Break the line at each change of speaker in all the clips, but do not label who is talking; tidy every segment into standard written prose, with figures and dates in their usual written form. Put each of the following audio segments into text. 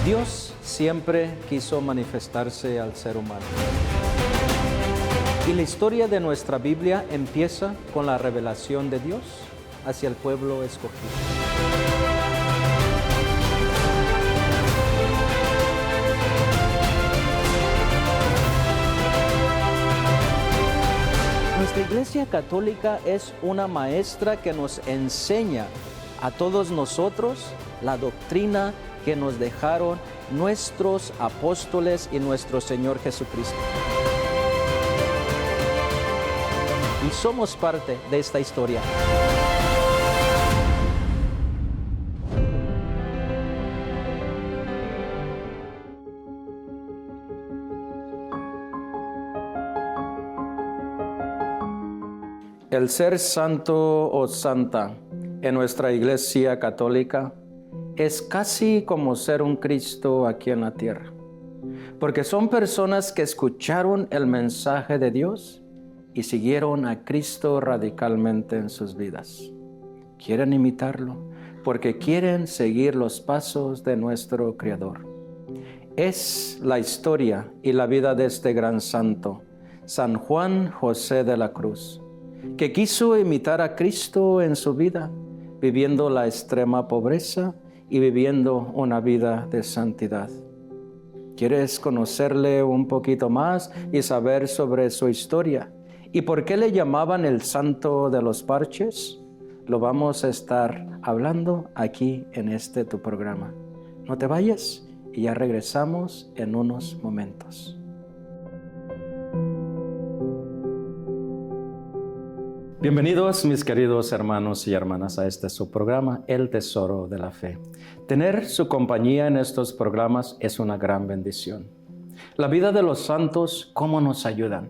Dios siempre quiso manifestarse al ser humano. Y la historia de nuestra Biblia empieza con la revelación de Dios hacia el pueblo escogido. Nuestra Iglesia Católica es una maestra que nos enseña a todos nosotros la doctrina que nos dejaron nuestros apóstoles y nuestro Señor Jesucristo. Y somos parte de esta historia. El ser santo o santa en nuestra Iglesia Católica es casi como ser un Cristo aquí en la tierra, porque son personas que escucharon el mensaje de Dios y siguieron a Cristo radicalmente en sus vidas. Quieren imitarlo porque quieren seguir los pasos de nuestro Creador. Es la historia y la vida de este gran santo, San Juan José de la Cruz, que quiso imitar a Cristo en su vida, viviendo la extrema pobreza y viviendo una vida de santidad. ¿Quieres conocerle un poquito más y saber sobre su historia? ¿Y por qué le llamaban el santo de los parches? Lo vamos a estar hablando aquí en tu programa. No te vayas y ya regresamos en unos momentos. Bienvenidos mis queridos hermanos y hermanas a su programa, El Tesoro de la Fe. Tener su compañía en estos programas es una gran bendición. La vida de los santos, ¿cómo nos ayudan?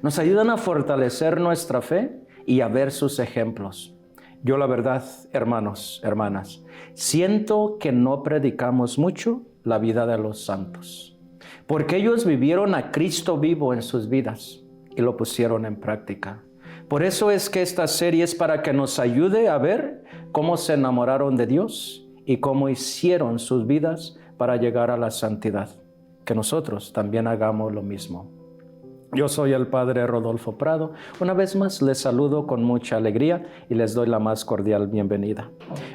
Nos ayudan a fortalecer nuestra fe y a ver sus ejemplos. Yo la verdad, hermanos, hermanas, siento que no predicamos mucho la vida de los santos, porque ellos vivieron a Cristo vivo en sus vidas y lo pusieron en práctica. Por eso es que esta serie es para que nos ayude a ver cómo se enamoraron de Dios y cómo hicieron sus vidas para llegar a la santidad. Que nosotros también hagamos lo mismo. Yo soy el Padre Rodolfo Prado. Una vez más les saludo con mucha alegría y les doy la más cordial bienvenida.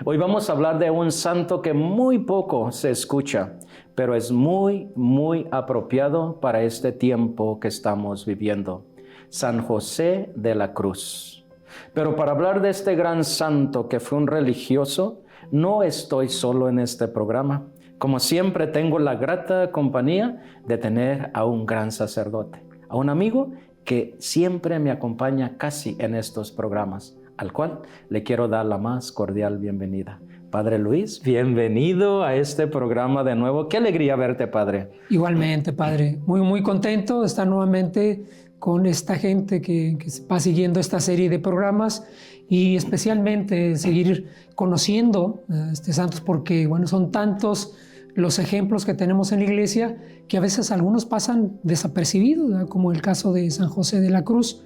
Hoy vamos a hablar de un santo que muy poco se escucha, pero es muy, muy apropiado para este tiempo que estamos viviendo. San José de la Cruz. Pero para hablar de este gran santo que fue un religioso, no estoy solo en este programa. Como siempre, tengo la grata compañía de tener a un gran sacerdote, a un amigo que siempre me acompaña casi en estos programas, al cual le quiero dar la más cordial bienvenida. Padre Luis, bienvenido a este programa de nuevo. Qué alegría verte, Padre.
Igualmente, Padre. Muy, muy contento de estar nuevamente con esta gente que va siguiendo esta serie de programas y especialmente seguir conociendo santos porque, bueno, son tantos los ejemplos que tenemos en la iglesia que a veces algunos pasan desapercibidos, ¿verdad? Como el caso de San José de la Cruz.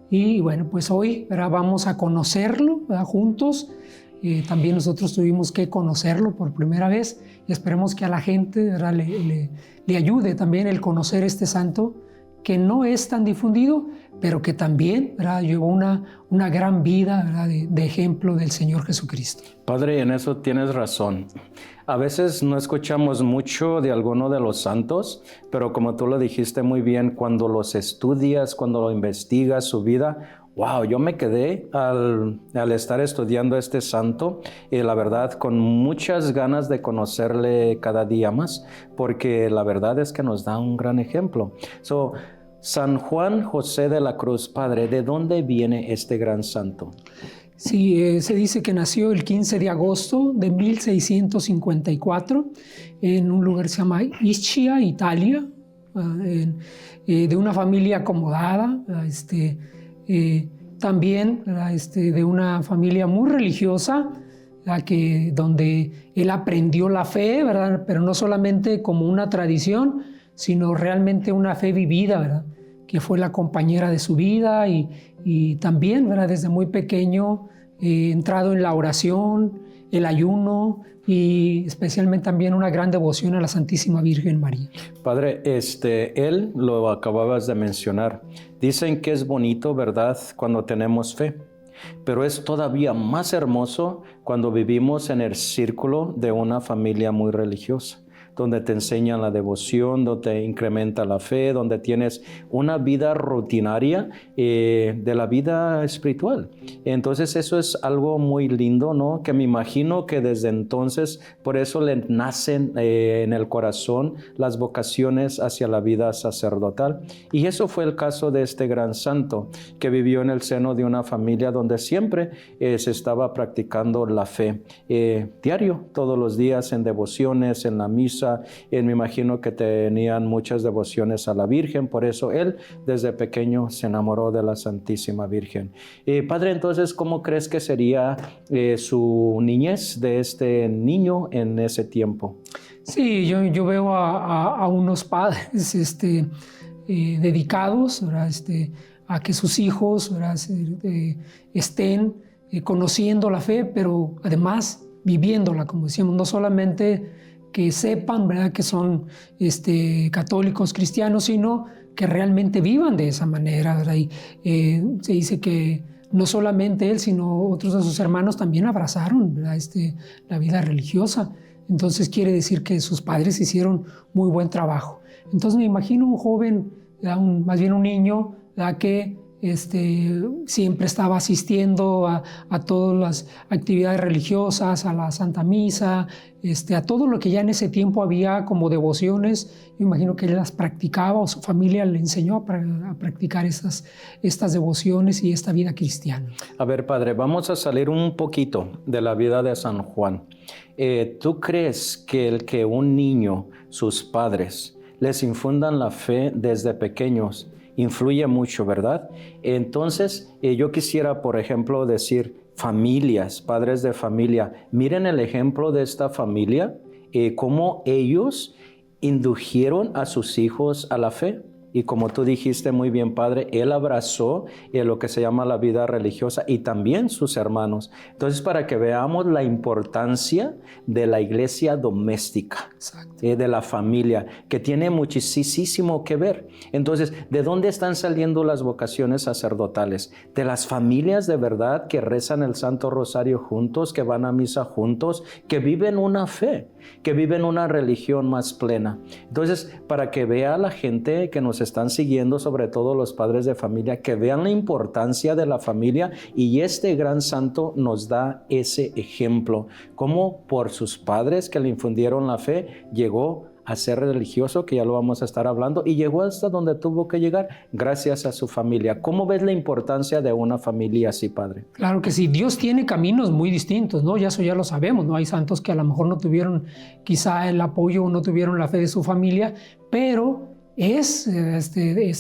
Y bueno, pues hoy, ¿verdad?, vamos a conocerlo, ¿verdad?, juntos. También nosotros tuvimos que conocerlo por primera vez y esperemos que a la gente, ¿verdad?, le ayude también el conocer este santo que no es tan difundido, pero que también, ¿verdad?, llevó una gran vida, ¿verdad?, de ejemplo del Señor Jesucristo.
Padre, en eso tienes razón. A veces no escuchamos mucho de alguno de los santos, pero como tú lo dijiste muy bien, cuando los estudias, cuando lo investigas su vida, wow, yo me quedé al estar estudiando este santo y la verdad con muchas ganas de cada día más, porque la verdad es que nos da un gran ejemplo. San Juan José de la Cruz, Padre, ¿de dónde viene este gran santo?
Sí, se dice que nació el 15 de agosto de 1654 en un lugar que se llama Ischia, Italia, de una familia acomodada, también de una familia muy religiosa, donde él aprendió la fe, ¿verdad?, pero no solamente como una tradición, sino realmente una fe vivida, ¿verdad?, que fue la compañera de su vida y también, ¿verdad?, desde muy pequeño entrado en la oración, el ayuno y especialmente también una gran devoción a la Santísima Virgen María.
Padre, él lo acababas de mencionar. Dicen que es bonito, ¿verdad?, cuando tenemos fe, pero es todavía más hermoso cuando vivimos en el círculo de una familia muy religiosa, donde te enseñan la devoción, donde te incrementa la fe, donde tienes una vida rutinaria de la vida espiritual. Entonces eso es algo muy lindo, ¿no? Que me imagino que desde entonces, por eso le nacen en el corazón las vocaciones hacia la vida sacerdotal. Y eso fue el caso de este gran santo, que vivió en el seno de una familia donde siempre se estaba practicando la fe diario, todos los días en devociones, en la misa. Me imagino que tenían muchas devociones a la Virgen, por eso él desde pequeño se enamoró de la Santísima Virgen. Padre, entonces, ¿cómo crees que sería su niñez de este niño en ese tiempo?
Sí, yo veo a unos padres dedicados, ¿verdad? A que sus hijos, ¿verdad?, estén conociendo la fe, pero además viviéndola, como decíamos, no solamente que sepan, ¿verdad?, que son católicos cristianos, sino que realmente vivan de esa manera, ¿verdad? Y se dice que no solamente él, sino otros de sus hermanos también abrazaron, ¿verdad?, la vida religiosa. Entonces quiere decir que sus padres hicieron muy buen trabajo. Entonces me imagino un joven, más bien un niño, ¿verdad?, que siempre estaba asistiendo a todas las actividades religiosas, a la Santa Misa, a todo lo que ya en ese tiempo había como devociones. Yo imagino que él las practicaba o su familia le enseñó a practicar estas devociones y esta vida cristiana.
A ver, Padre, vamos a salir un poquito de la vida de San Juan. ¿Tú crees que el que un niño, sus padres, les infundan la fe desde pequeños influye mucho, ¿verdad? Entonces, yo quisiera, por ejemplo, decir familias, padres de familia, miren el ejemplo de esta familia, cómo ellos indujeron a sus hijos a la fe. Y como tú dijiste muy bien, Padre, él abrazó lo que se llama la vida religiosa y también sus hermanos. Entonces, para que veamos la importancia de la iglesia doméstica, de la familia, que tiene muchísimo que ver. Entonces, ¿de dónde están saliendo las vocaciones sacerdotales? De las familias de verdad que rezan el Santo Rosario juntos, que van a misa juntos, que viven una fe, que viven una religión más plena. Entonces, para que vea la gente que nos están siguiendo, sobre todo los padres de familia, que vean la importancia de la familia, y este gran santo nos da ese ejemplo, cómo por sus padres que le infundieron la fe, llegó a ser religioso, que ya lo vamos a estar hablando, y llegó hasta donde tuvo que llegar gracias a su familia. ¿Cómo ves la importancia de una familia así, Padre?
Claro que sí, Dios tiene caminos muy distintos, ¿no? Eso ya lo sabemos, ¿no? Hay santos que a lo mejor no tuvieron quizá el apoyo o no tuvieron la fe de su familia, pero es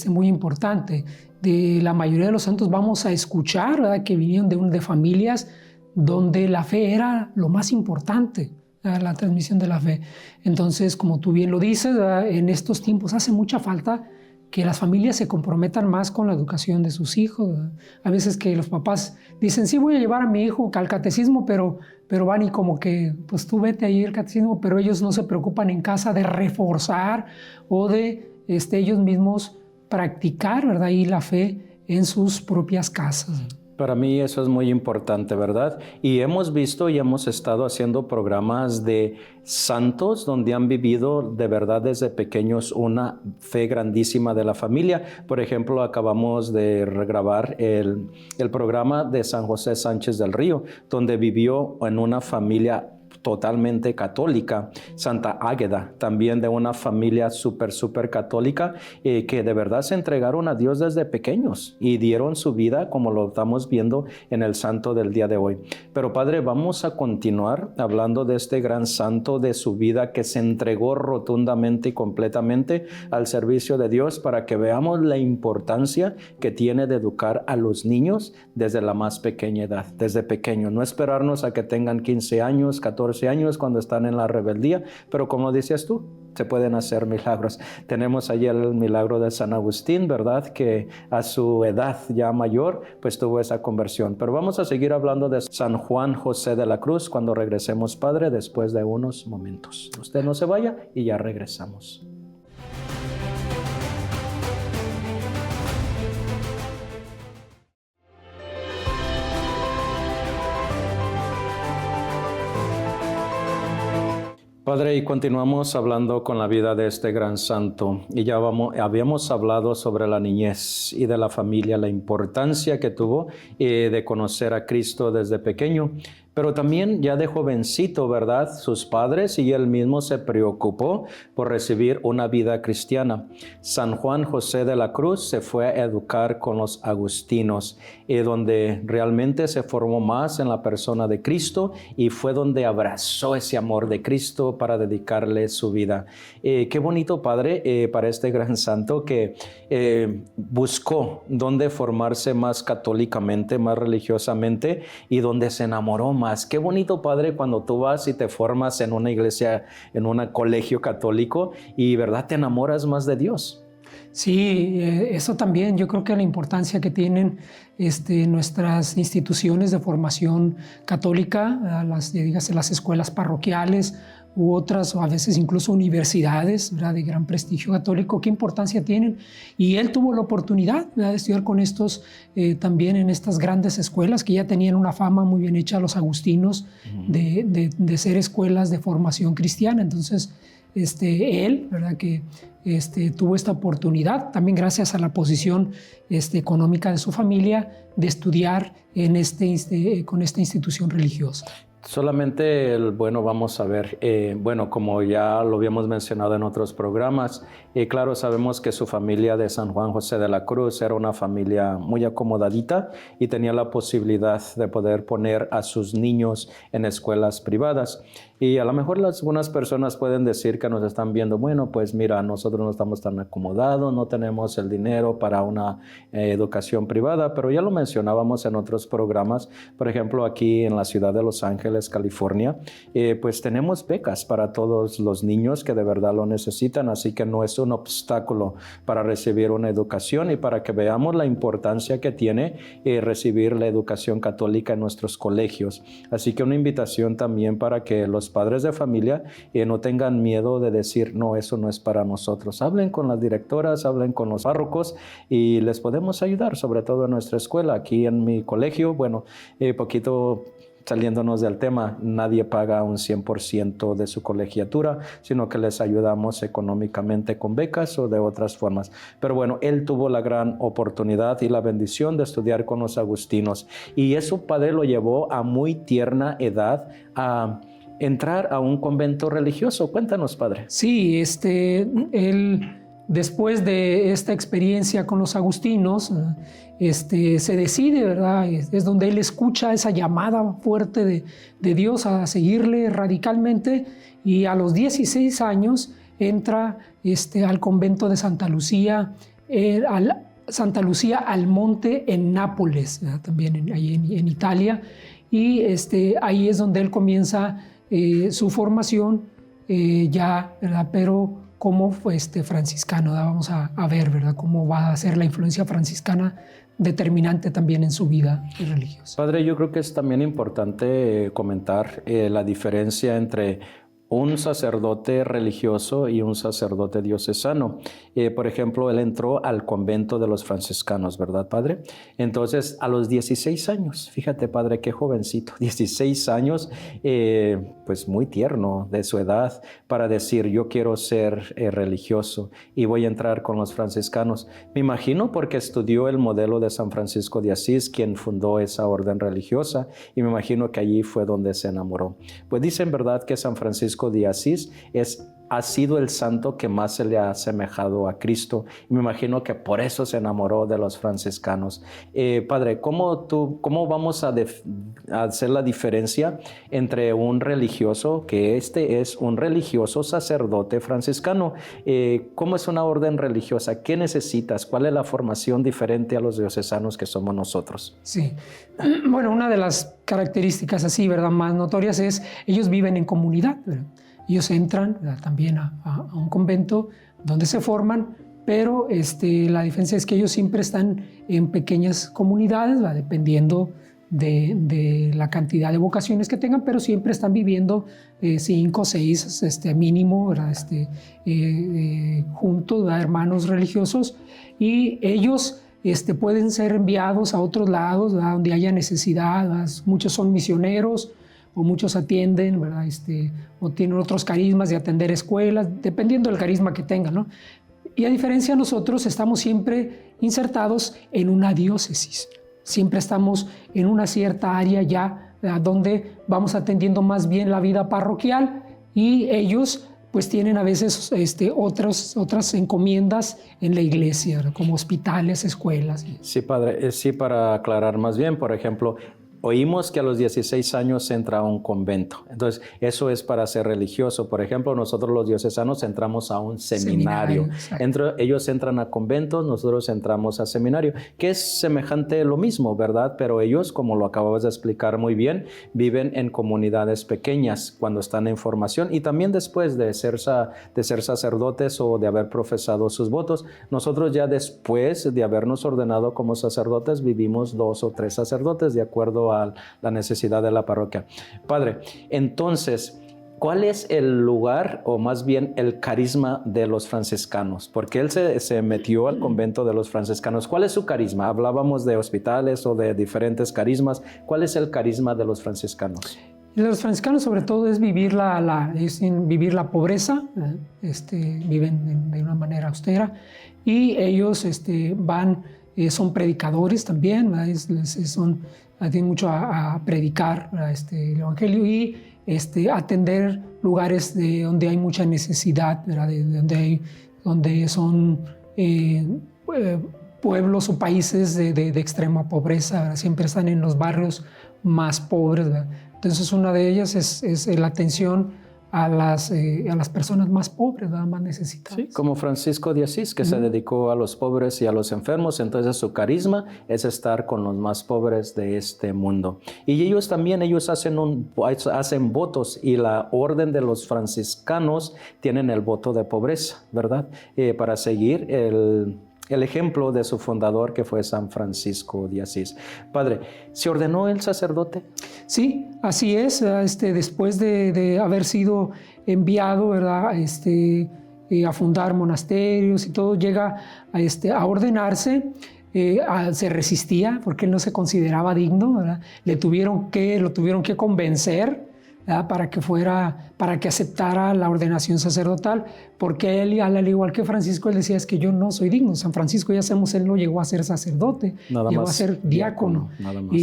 muy importante. De la mayoría de los santos vamos a escuchar, ¿verdad?, que vinieron de familias donde la fe era lo más importante, la transmisión de la fe. Entonces, como tú bien lo dices, ¿verdad?, en estos tiempos hace mucha falta que las familias se comprometan más con la educación de sus hijos, ¿verdad? A veces que los papás dicen, sí, voy a llevar a mi hijo al catecismo, pero van y como que, pues tú vete ahí al catecismo, pero ellos no se preocupan en casa de reforzar o de ellos mismos practicar, ¿verdad?, y la fe en sus propias casas.
Para mí eso es muy importante, ¿verdad? Y hemos visto y hemos estado haciendo programas de santos donde han vivido de verdad desde pequeños una fe grandísima de la familia. Por ejemplo, acabamos de regrabar el programa de San José Sánchez del Río, donde vivió en una familia totalmente católica. Santa Águeda, también de una familia súper católica, que de verdad se entregaron a Dios desde pequeños y dieron su vida, como lo estamos viendo en el santo del día de hoy. Pero Padre, vamos a continuar hablando de este gran santo, de su vida que se entregó rotundamente y completamente al servicio de Dios, para que veamos la importancia que tiene de educar a los niños desde la más pequeña edad, desde pequeños, no esperarnos a que tengan 15 años, 14 años cuando están en la rebeldía, pero como decías tú, se pueden hacer milagros. Tenemos allí el milagro de San Agustín, ¿verdad? Que a su edad ya mayor, pues tuvo esa conversión. Pero vamos a seguir hablando de San Juan José de la Cruz cuando regresemos, Padre, después de unos momentos. Usted no se vaya y ya regresamos. Padre, y continuamos hablando con la vida de este gran santo. Y ya habíamos hablado sobre la niñez y de la familia, la importancia que tuvo de conocer a Cristo desde pequeño. Pero también ya de jovencito, ¿verdad? Sus padres y él mismo se preocupó por recibir una vida cristiana. San Juan José de la Cruz se fue a educar con los agustinos, donde realmente se formó más en la persona de Cristo y fue donde abrazó ese amor de Cristo para dedicarle su vida. Qué bonito, Padre, para este gran santo que buscó dónde formarse más católicamente, más religiosamente y donde se enamoró más. Qué bonito, Padre, cuando tú vas y te formas en una iglesia, en un colegio católico y, ¿verdad?, te enamoras más de Dios.
Sí, eso también, yo creo que la importancia que tienen nuestras instituciones de formación católica, dígase las escuelas parroquiales u otras, o a veces incluso universidades, ¿verdad?, de gran prestigio católico, qué importancia tienen. Y él tuvo la oportunidad, ¿verdad?, de estudiar con estos, también en estas grandes escuelas que ya tenían una fama muy bien hecha, los agustinos, de ser escuelas de formación cristiana. Entonces, él, ¿verdad?, que tuvo esta oportunidad, también gracias a la posición económica de su familia, de estudiar con esta institución religiosa.
Solamente vamos a ver, como ya lo habíamos mencionado en otros programas, claro, sabemos que su familia de San Juan José de la Cruz era una familia muy acomodadita y tenía la posibilidad de poder poner a sus niños en escuelas privadas. Y a lo mejor algunas personas pueden decir que nos están viendo, bueno, pues mira, nosotros no estamos tan acomodados, no tenemos el dinero para una educación privada, pero ya lo mencionábamos en otros programas. Por ejemplo, aquí en la ciudad de Los Ángeles, California, pues tenemos becas para todos los niños que de verdad lo necesitan, así que no es un obstáculo para recibir una educación y para que veamos la importancia que tiene recibir la educación católica en nuestros colegios. Así que una invitación también para que los padres de familia no tengan miedo de decir, no, eso no es para nosotros. Hablen con las directoras, hablen con los párrocos y les podemos ayudar, sobre todo en nuestra escuela. Aquí en mi colegio, poquito saliéndonos del tema, nadie paga un 100% de su colegiatura, sino que les ayudamos económicamente con becas o de otras formas. Pero él tuvo la gran oportunidad y la bendición de estudiar con los agustinos. Y eso, Padre, lo llevó a muy tierna edad a entrar a un convento religioso. Cuéntanos, Padre.
Sí, él, después de esta experiencia con los agustinos, se decide, ¿verdad? Es donde él escucha esa llamada fuerte de Dios a seguirle radicalmente, y a los 16 años entra al convento de Santa Lucía, Santa Lucía al Monte en Nápoles, ¿verdad?, también ahí en Italia, y ahí es donde él comienza su formación ya, ¿verdad?, pero como franciscano. Vamos a ver, ¿verdad?, cómo va a ser la influencia franciscana determinante también en su vida religiosa.
Padre, yo creo que es también importante comentar la diferencia entre un sacerdote religioso y un sacerdote diocesano. Por ejemplo, él entró al convento de los franciscanos, ¿verdad, Padre? Entonces, a los 16 años, fíjate, Padre, qué jovencito, 16 años, pues muy tierno de su edad, para decir, yo quiero ser religioso y voy a entrar con los franciscanos. Me imagino porque estudió el modelo de San Francisco de Asís, quien fundó esa orden religiosa, y me imagino que allí fue donde se enamoró. Pues dicen, ¿verdad?, que San Francisco de Asís ha sido el santo que más se le ha asemejado a Cristo, y me imagino que por eso se enamoró de los franciscanos. Padre, ¿cómo vamos a hacer la diferencia entre un religioso, que es un religioso sacerdote franciscano? ¿Cómo es una orden religiosa? ¿Qué necesitas? ¿Cuál es la formación diferente a los diocesanos que somos nosotros?
Sí, una de las características así, ¿verdad?, más notorias es ellos viven en comunidad, ¿verdad? ellos entran también a un convento donde se forman, pero la diferencia es que ellos siempre están en pequeñas comunidades, dependiendo de la cantidad de vocaciones que tengan, pero siempre están viviendo 5 o 6 mínimo, juntos, hermanos religiosos, y ellos pueden ser enviados a otros lados, donde haya necesidad. Muchos son misioneros, o muchos atienden, ¿verdad? O tienen otros carismas de atender escuelas, dependiendo del carisma que tengan, ¿no? Y a diferencia de nosotros, estamos siempre insertados en una diócesis. Siempre estamos en una cierta área ya, donde vamos atendiendo más bien la vida parroquial, y ellos pues tienen a veces otras encomiendas en la iglesia, como hospitales, escuelas.
Sí, padre, sí, para aclarar más bien, por ejemplo, oímos que a los 16 años se entra a un convento. Entonces, eso es para ser religioso. Por ejemplo, nosotros los diocesanos entramos a un seminario. Ellos entran a conventos, nosotros entramos a seminario, que es semejante lo mismo, ¿verdad? Pero ellos, como lo acababas de explicar muy bien, viven en comunidades pequeñas cuando están en formación, y también después de ser sacerdotes o de haber profesado sus votos. Nosotros ya después de habernos ordenado como sacerdotes, vivimos 2 o 3 sacerdotes de acuerdo a la necesidad de la parroquia. Padre, entonces, ¿cuál es el lugar, o más bien el carisma de los franciscanos? Porque él se metió al convento de los franciscanos. ¿Cuál es su carisma? Hablábamos de hospitales o de diferentes carismas. ¿Cuál es el carisma de los franciscanos?
Los franciscanos, sobre todo, es vivir vivir la pobreza. Viven de una manera austera, y ellos son predicadores también, tienen mucho a predicar el evangelio, y atender lugares donde hay mucha necesidad, ¿verdad? Donde son pueblos o países de extrema pobreza, ¿verdad? Siempre están en los barrios más pobres, ¿verdad? Entonces, una de ellas es la atención a las personas más pobres, más necesitadas.
Sí, como Francisco de Asís, que se dedicó a los pobres y a los enfermos. Entonces, su carisma es estar con los más pobres de este mundo. Y ellos también, hacen votos, y la orden de los franciscanos tienen el voto de pobreza, ¿verdad? Para seguir el ejemplo de su fundador, que fue San Francisco de Asís. Padre, ¿se ordenó el sacerdote?
Sí, así es. Después de haber sido enviado, ¿verdad? A fundar monasterios y todo, llega a ordenarse. Se resistía porque él no se consideraba digno, ¿verdad? Lo tuvieron que convencer, ¿verdad? para que aceptara la ordenación sacerdotal, porque él, al igual que Francisco, él decía: es que yo no soy digno. San Francisco, ya sabemos, él no llegó a ser sacerdote, llegó a ser diácono.
Nada más.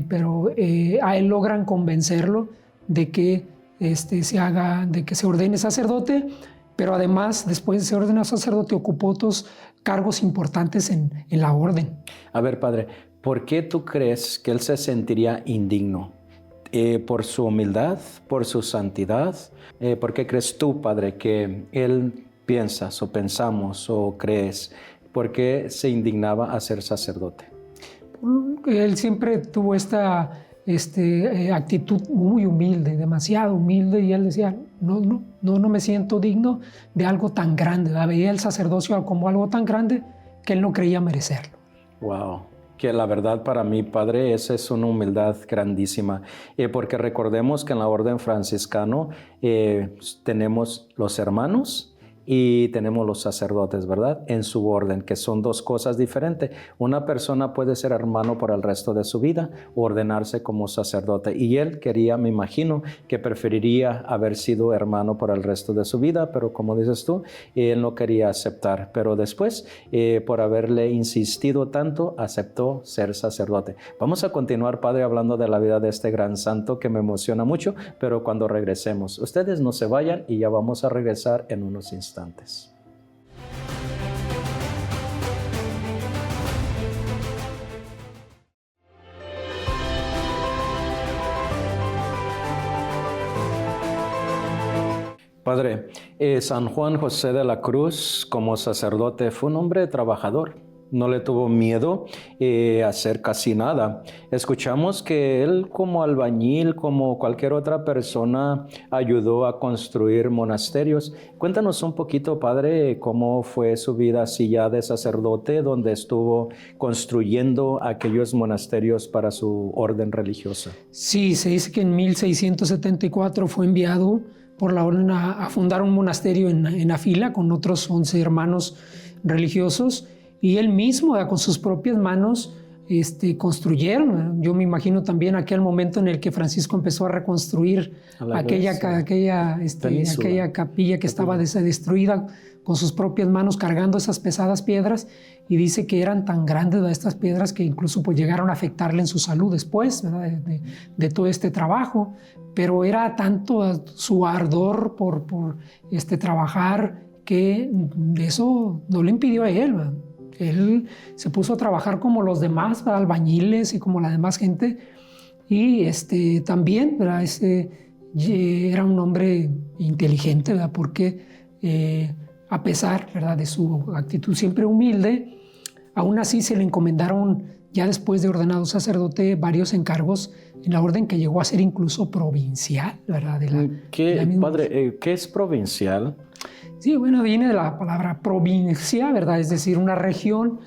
Pero a él logran convencerlo de que se ordene sacerdote, pero además, después de ser ordenado sacerdote, ocupó otros cargos importantes en la orden.
A ver, padre, ¿por qué tú crees que él se sentiría indigno? ¿Por su humildad? ¿Por su santidad? ¿Por qué crees tú, padre, que él piensas o pensamos o crees? ¿Por qué se indignaba a ser sacerdote?
Él siempre tuvo esta actitud muy humilde, demasiado humilde, y él decía: no me siento digno de algo tan grande. Veía el sacerdocio como algo tan grande que él no creía merecerlo.
Wow. Que la verdad, para mí, padre, esa es una humildad grandísima, porque recordemos que en la orden franciscano tenemos los hermanos y tenemos los sacerdotes, ¿verdad? En su orden, que son 2 cosas diferentes. Una persona puede ser hermano por el resto de su vida o ordenarse como sacerdote, y él quería, me imagino, que preferiría haber sido hermano por el resto de su vida, pero como dices tú, él no quería aceptar, pero después, por haberle insistido tanto, aceptó ser sacerdote. Vamos a continuar, padre, hablando de la vida de este gran santo, que me emociona mucho, pero cuando regresemos. Ustedes no se vayan, y ya vamos a regresar en unos instantes. Padre, San Juan José de la Cruz, como sacerdote, fue un hombre trabajador. no le tuvo miedo a hacer casi nada. Escuchamos que él, como albañil, como cualquier otra persona, ayudó a construir monasterios. Cuéntanos un poquito, padre, cómo fue su vida así ya de sacerdote, donde estuvo construyendo aquellos monasterios para su orden religiosa.
Sí, se dice que en 1674 fue enviado por la orden a fundar un monasterio en Afila con otros 11 hermanos religiosos, y él mismo con sus propias manos construyeron. Yo me imagino también aquel momento en el que Francisco empezó a reconstruir aquella capilla que estaba destruida con sus propias manos, cargando esas pesadas piedras, y dice que eran tan grandes estas piedras que incluso pues llegaron a afectarle en su salud después, ¿verdad? De todo este trabajo. Pero era tanto su ardor por trabajar, que eso no le impidió a él, ¿verdad? Él se puso a trabajar como los demás, ¿verdad? Albañiles y como la demás gente, y también, ¿verdad? Era un hombre inteligente, ¿verdad? Porque a pesar, ¿verdad?, de su actitud siempre humilde, aún así se le encomendaron, ya después de ordenado sacerdote, varios encargos en la orden, que llegó a ser incluso provincial, ¿verdad?
Padre, ¿qué es provincial?
Sí, bueno, viene de la palabra provincia, ¿verdad? Es decir, una región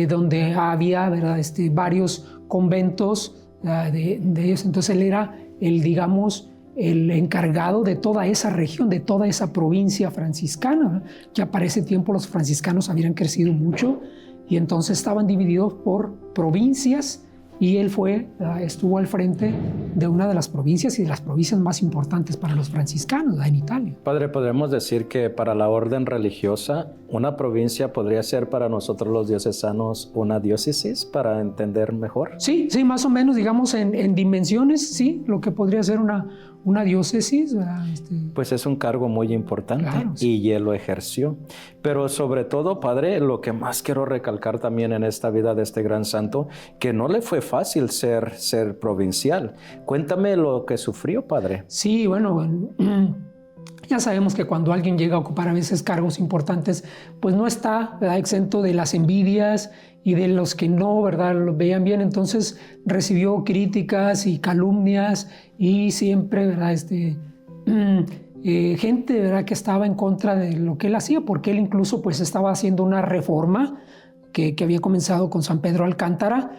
donde había, ¿verdad?, varios conventos de ellos. Entonces él era el encargado de toda esa región, de toda esa provincia franciscana, ¿verdad? Ya para ese tiempo los franciscanos habían crecido mucho y entonces estaban divididos por provincias, y él estuvo al frente de una de las provincias y de las provincias más importantes para los franciscanos en Italia.
Padre, ¿podemos decir que para la orden religiosa una provincia podría ser para nosotros los diocesanos una diócesis, para entender mejor?
Sí, más o menos, digamos, en dimensiones, sí, lo que podría ser una diócesis, ¿verdad?
Pues es un cargo muy importante, claro, sí. Y él lo ejerció. Pero sobre todo, padre, lo que más quiero recalcar también en esta vida de este gran santo, que no le fue fácil ser provincial. Cuéntame lo que sufrió, padre.
Sí, bueno, ya sabemos que cuando alguien llega a ocupar a veces cargos importantes, pues no está, ¿verdad?, exento de las envidias y de los que no, ¿verdad?, lo veían bien. Entonces recibió críticas y calumnias, y siempre, ¿verdad?, gente, ¿verdad?, que estaba en contra de lo que él hacía, porque él incluso pues estaba haciendo una reforma que había comenzado con San Pedro Alcántara,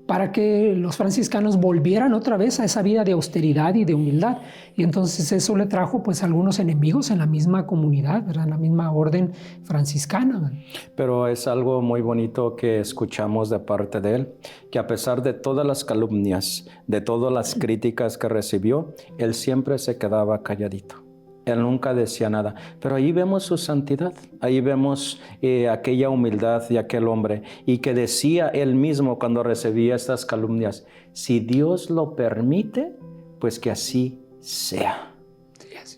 para que los franciscanos volvieran otra vez a esa vida de austeridad y de humildad. Y entonces eso le trajo pues algunos enemigos en la misma comunidad, ¿verdad?, en la misma orden franciscana, ¿verdad?
Pero es algo muy bonito que escuchamos de parte de él, que a pesar de todas las calumnias, de todas las críticas que recibió, él siempre se quedaba calladito. Él nunca decía nada, pero ahí vemos su santidad, ahí vemos aquella humildad de aquel hombre, y que decía él mismo cuando recibía estas calumnias: si Dios lo permite, pues que así sea.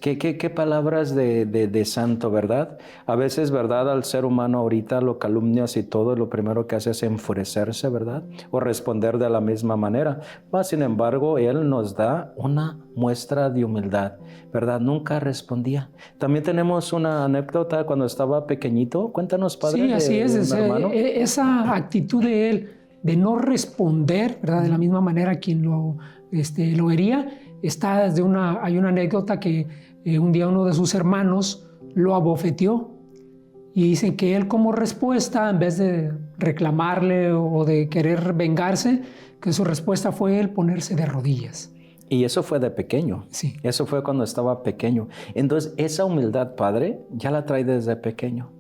¿Qué palabras de santo, ¿verdad? A veces, ¿verdad?, al ser humano ahorita lo calumnias y todo, lo primero que hace es enfurecerse, ¿verdad?, o responder de la misma manera. Sin embargo, él nos da una muestra de humildad, ¿verdad? Nunca respondía. También tenemos una anécdota cuando estaba pequeñito. Cuéntanos, padre.
Sí, así es.
Hermano.
Esa actitud de él de no responder, ¿verdad?, de la misma manera a quien lo hería, hay una anécdota que un día uno de sus hermanos lo abofeteó, y dicen que él, como respuesta, en vez de reclamarle o de querer vengarse, que su respuesta fue el ponerse de rodillas.
Y eso fue de pequeño.
Sí.
Eso fue cuando estaba pequeño. Entonces, esa humildad, padre, ya la trae desde pequeño.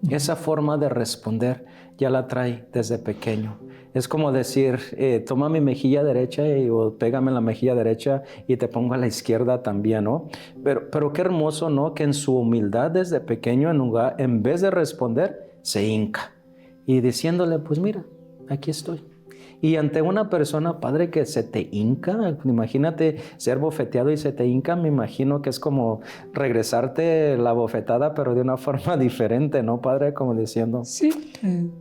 Esa forma de responder ya la trae desde pequeño. Es como decir, toma mi mejilla derecha o pégame en la mejilla derecha y te pongo a la izquierda también, ¿no? Pero qué hermoso, ¿no?, que en su humildad desde pequeño, en vez de responder, se hinca y diciéndole, pues mira, aquí estoy. Y ante una persona, Padre, que se te hinca, imagínate ser bofeteado y se te hinca, me imagino que es como regresarte la bofetada, pero de una forma diferente, ¿no, Padre? Como diciendo,
Sí.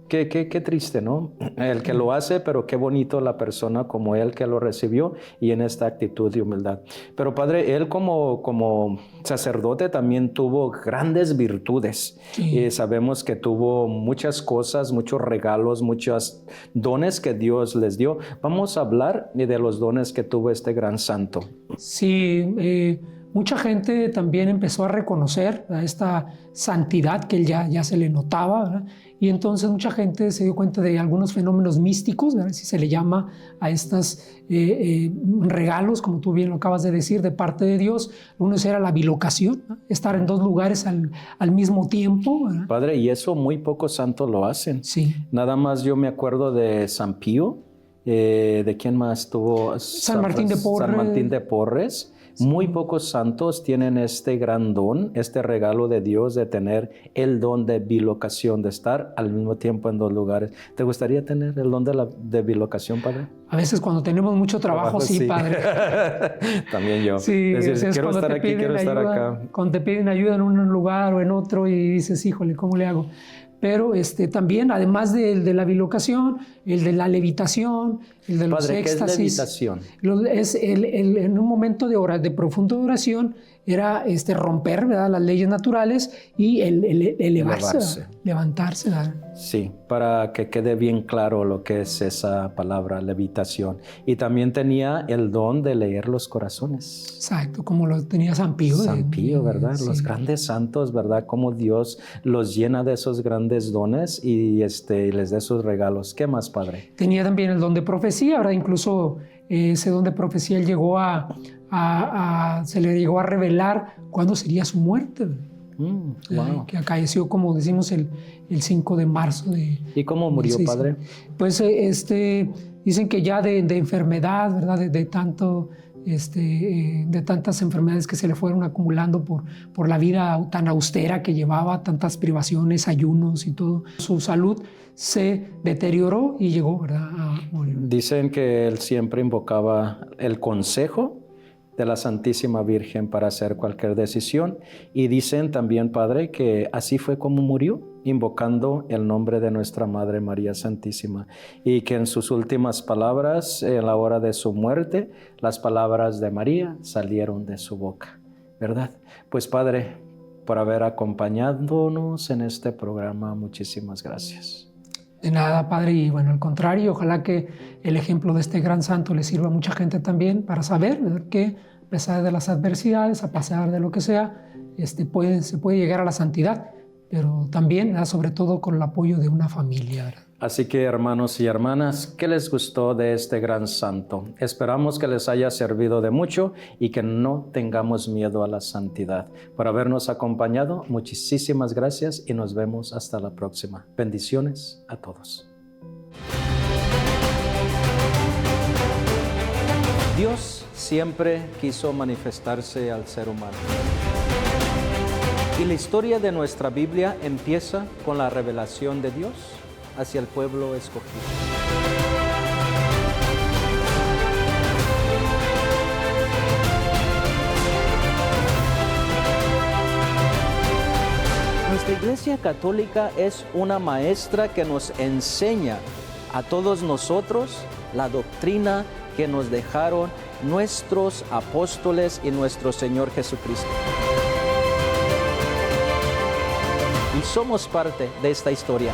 Qué triste, ¿no? El que lo hace, pero qué bonito la persona como él que lo recibió y en esta actitud de humildad. Pero Padre, él como sacerdote también tuvo grandes virtudes.
Sí.
Y sabemos que tuvo muchas cosas, muchos regalos, muchos dones que Dios les dio. Vamos a hablar de los dones que tuvo este gran santo.
Sí, mucha gente también empezó a reconocer a esta santidad que él ya se le notaba, ¿verdad? Y entonces mucha gente se dio cuenta de algunos fenómenos místicos, ¿verdad? Si se le llama a estos regalos, como tú bien lo acabas de decir, de parte de Dios. Uno era la bilocación, ¿no? Estar en dos lugares al mismo tiempo, ¿verdad?
Padre, y eso muy pocos santos lo hacen.
Sí.
Nada más yo me acuerdo de San Pío, ¿de quién más tuvo?
San Martín de Porres.
San Martín de Porres. Sí. Muy pocos santos tienen este gran don, este regalo de Dios de tener el don de bilocación, de estar al mismo tiempo en dos lugares. ¿Te gustaría tener el don de bilocación, Padre?
A veces cuando tenemos mucho trabajo, sí, Padre.
También yo.
Sí,
es decir, quiero estar aquí, quiero estar acá.
Cuando te piden ayuda en un lugar o en otro y dices, híjole, ¿cómo le hago? Pero también, además de la bilocación, el de la levitación, el de los éxtasis.
¿Qué es levitación?
Es en un momento de profunda oración era romper, ¿verdad?, las leyes naturales y elevarse. Levantarse. ¿Verdad?
Sí, para que quede bien claro lo que es esa palabra, levitación. Y también tenía el don de leer los corazones.
Exacto, como lo tenía San Pío.
San Pío, ¿verdad?
Sí.
Los grandes santos, ¿verdad? Cómo Dios los llena de esos grandes dones y les da sus regalos. ¿Qué más, Padre?
Tenía también el don de profecía, ¿verdad? Incluso ese don de profecía él llegó se le llegó a revelar cuándo sería su muerte.
Wow.
Que acaeció, como decimos, el 5 de marzo.
¿Y cómo murió, Padre?
Pues dicen que ya de enfermedad, ¿verdad? De tantas enfermedades que se le fueron acumulando por la vida tan austera que llevaba, tantas privaciones, ayunos y todo. Su salud se deterioró y llegó, ¿verdad?, a morir.
Dicen que él siempre invocaba el consejo de la Santísima Virgen para hacer cualquier decisión. Y dicen también, Padre, que así fue como murió, invocando el nombre de nuestra Madre María Santísima. Y que en sus últimas palabras, en la hora de su muerte, las palabras de María salieron de su boca, ¿verdad? Pues, Padre, por haber acompañándonos en este programa, muchísimas gracias.
De nada, Padre, y bueno, al contrario, ojalá que el ejemplo de este gran santo le sirva a mucha gente también para saber, ¿verdad?, que a pesar de las adversidades, a pesar de lo que sea, se puede llegar a la santidad, pero también, ¿verdad?, sobre todo con el apoyo de una familia, ¿verdad?
Así que, hermanos y hermanas, ¿qué les gustó de este gran santo? Esperamos que les haya servido de mucho y que no tengamos miedo a la santidad. Por habernos acompañado, muchísimas gracias y nos vemos hasta la próxima. Bendiciones a todos. Dios siempre quiso manifestarse al ser humano. Y la historia de nuestra Biblia empieza con la revelación de Dios hacia el pueblo escogido. Nuestra Iglesia Católica es una maestra que nos enseña a todos nosotros la doctrina que nos dejaron nuestros apóstoles y nuestro Señor Jesucristo. Y somos parte de esta historia.